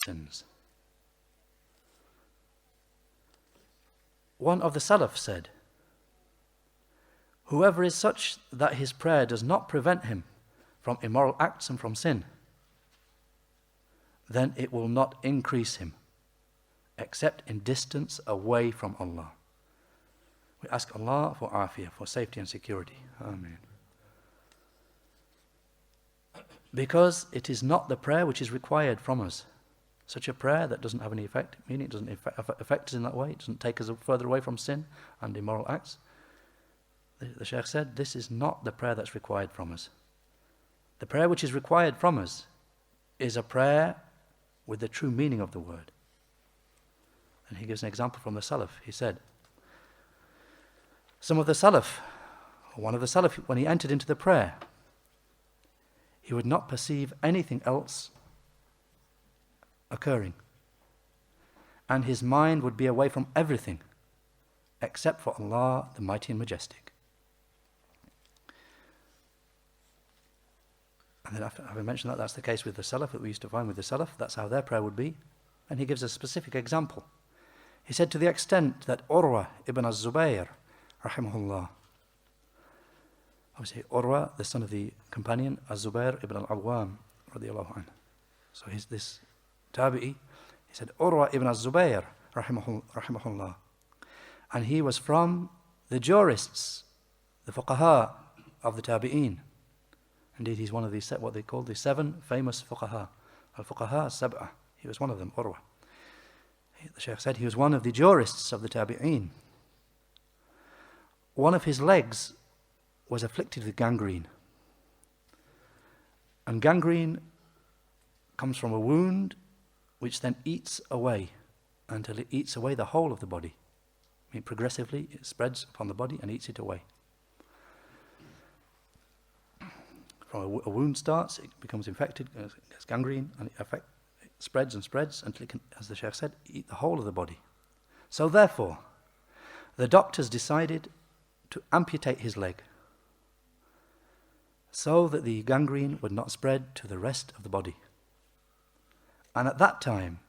sins. One of the Salaf said, whoever is such that his prayer does not prevent him from immoral acts and from sin, then it will not increase him, except in distance away from Allah. We ask Allah for afiyah, for safety and security. Amen. Because it is not the prayer which is required from us. Such a prayer that doesn't have any effect, meaning it doesn't affect us in that way, it doesn't take us further away from sin and immoral acts. The Shaykh said, this is not the prayer that's required from us. The prayer which is required from us is a prayer with the true meaning of the word. And he gives an example from the Salaf. He said, one of the Salaf, when he entered into the prayer, he would not perceive anything else occurring. And his mind would be away from everything except for Allah, the Mighty and Majestic. And then after having mentioned that, that's the case with the Salaf, that we used to find with the Salaf, that's how their prayer would be. And he gives a specific example. He said, to the extent that Urwa ibn Zubair, rahimahullah, obviously Urwa, the son of the companion, Zubair ibn al-Awwam, radiyallahu anhu. So he's this tabi'i. He said, Urwa ibn Zubair, rahimahullah. And he was from the jurists, the fuqaha of the tabi'een. Indeed, he's one of these, what they call the 7 famous fuqaha. Al-fuqaha sab'ah. He was one of them, Urwa. The Shaykh said he was one of the jurists of the tabi'een. One of his legs was afflicted with gangrene. And gangrene comes from a wound which then eats away until it eats away the whole of the body. I mean, progressively it spreads upon the body and eats it away. From a wound starts, it becomes infected, gets gangrene, and it spreads and spreads until it can, as the Shaykh said, eat the whole of the body. So therefore, the doctors decided to amputate his leg so that the gangrene would not spread to the rest of the body. And at that time,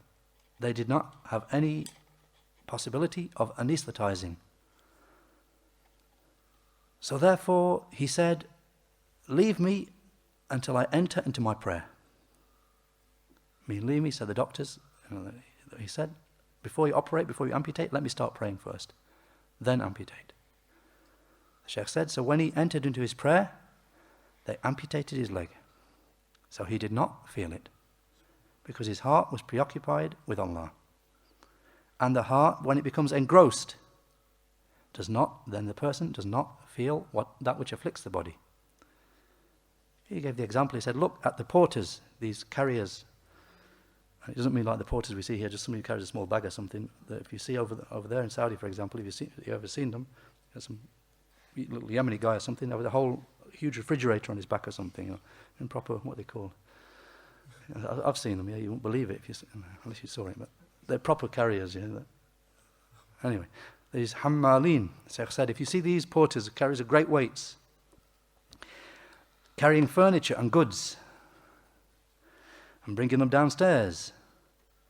they did not have any possibility of anesthetizing. So therefore, he said, leave me until I enter into my prayer. Leave me, said the doctors. He said, before you operate, before you amputate, let me start praying first. Then amputate. The Shaykh said, so when he entered into his prayer, they amputated his leg. So he did not feel it, because his heart was preoccupied with Allah. And the heart, when it becomes engrossed, then the person does not feel that which afflicts the body. He gave the example, he said, look at the porters, these carriers. It doesn't mean like the porters we see here, just somebody who carries a small bag or something. That if you see over there in Saudi, for example, if you've ever seen them, there's some little Yemeni guy or something with a whole huge refrigerator on his back or something, in proper, what they call. I've seen them, yeah, you won't believe it unless you saw it, but they're proper carriers, yeah. Anyway, these hammalin, Shaykh said, if you see these porters carries a great weights, carrying furniture and goods, and bringing them downstairs,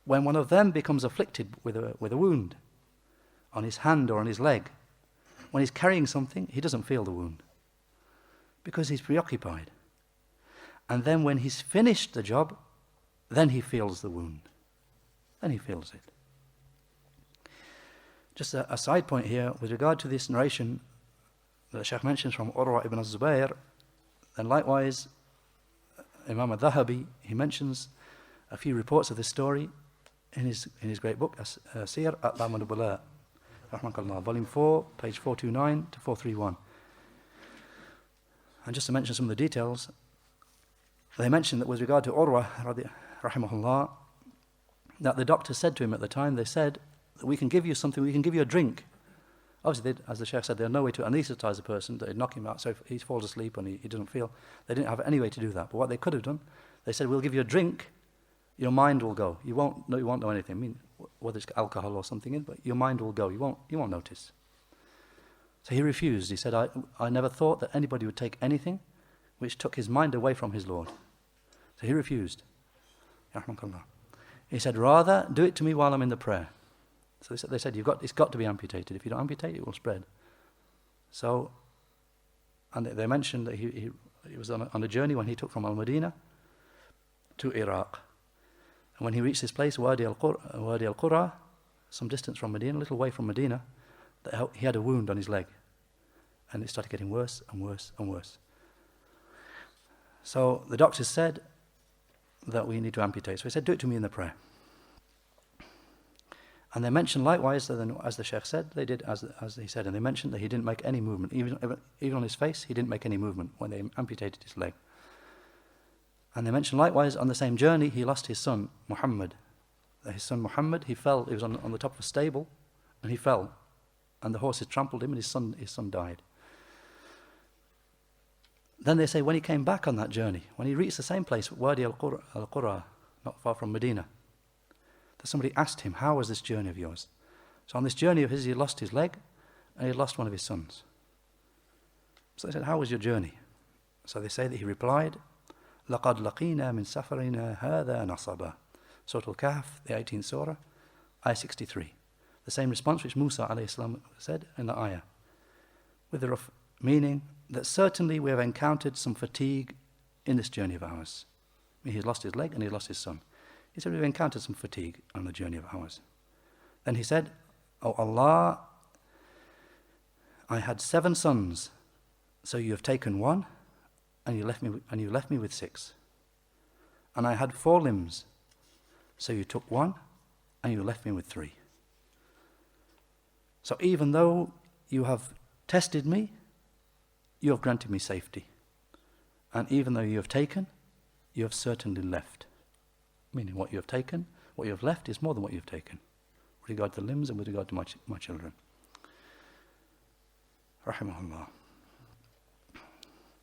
when one of them becomes afflicted with a wound on his hand or on his leg, when he's carrying something, he doesn't feel the wound, because he's preoccupied. And then when he's finished the job, then he feels the wound. Then he feels it. Just a side point here, with regard to this narration that the Shaykh mentions from Urwa ibn Zubair, and likewise, Imam al-Dhahabi, he mentions a few reports of this story in his great book, Siyar A'lam al-Nubala, volume 4, page 429 to 431. And just to mention some of the details, they mention that with regard to Urwa, rahimahullah, that the doctor said to him at the time, they said, that we can give you something, we can give you a drink. Obviously, as the Shaykh said, they had no way to anesthetize a person, they'd knock him out, so if he falls asleep and he doesn't feel, they didn't have any way to do that. But what they could have done, they said, we'll give you a drink, your mind will go. You won't know anything. I mean, whether it's alcohol or something in, but your mind will go. You won't notice. So he refused. He said, I never thought that anybody would take anything which took his mind away from his Lord. So he refused. He said, rather, do it to me while I'm in the prayer. So they said it's got to be amputated. If you don't amputate, it will spread. So, and they mentioned that he was on a journey when he took from Al-Madinah to Iraq. And when he reached this place, Wadi al-Qura, some distance from Medina, a little way from Medina, he had a wound on his leg. And it started getting worse and worse and worse. So the doctors said that we need to amputate. So he said, do it to me in the prayer. And they mentioned likewise, as the Sheikh said, they did as he said, and they mentioned that he didn't make any movement. Even on his face, he didn't make any movement when they amputated his leg. And they mentioned likewise, on the same journey, he lost his son, Muhammad. His son Muhammad, he fell, he was on the top of a stable, and he fell. And the horses trampled him, and his son died. Then they say when he came back on that journey, when he reached the same place, Wadi al-Qura, not far from Medina, that somebody asked him, how was this journey of yours? So on this journey of his, he lost his leg, and he lost one of his sons. So they said, how was your journey? So they say that he replied, لَقَدْ لَقِينَا مِنْ سَفَرِنَا هَذَا نَصَبًا. Surah Al-Kahf, the 18th surah, ayah 63. The same response which Musa alayhi salam said in the ayah, with the rough meaning that certainly we have encountered some fatigue in this journey of ours. He lost his leg and he lost his son. He said, we've encountered some fatigue on the journey of ours. Then he said, oh Allah, I had 7 sons, so you have taken 1, and you left me with 6. And I had 4 limbs, so you took 1, and you left me with 3. So even though you have tested me, you have granted me safety. And even though you have taken, you have certainly left. Meaning what you have taken, what you have left is more than what you have taken. With regard to limbs and with regard to my children. Rahimahullah.